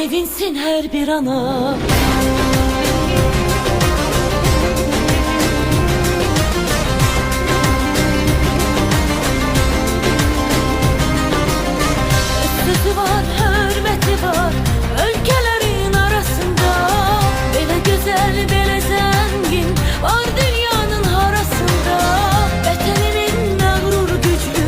sevinsin her bir ana. Sözü var, hürmeti var ülkelerin arasında. Böyle güzel, böyle zengin var dünyanın harasında. Veteninin mağrur gücü,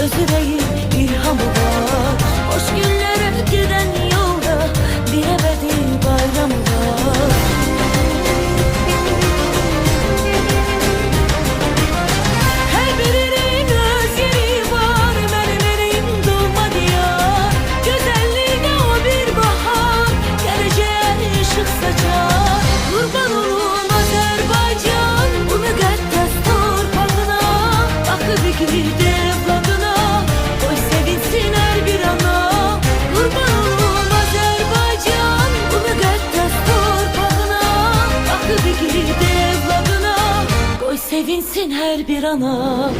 özü değil ilhamı var. Hoş günlere giden yolda bir ebedi bayramı var. Her birinin öz yeri var, benim elim doğma diyar. Güzelliğine o bir bahar, geleceğe ışık saçar. Kurban olun Azerbaycan, bu müqəddəs torpağına. Akı bir evladına, koy sevinsin her bir ana. Kurban olun Azerbaycan, bu müqəddəs torpağına. Akı bir evladına, koy sevinsin her bir ana.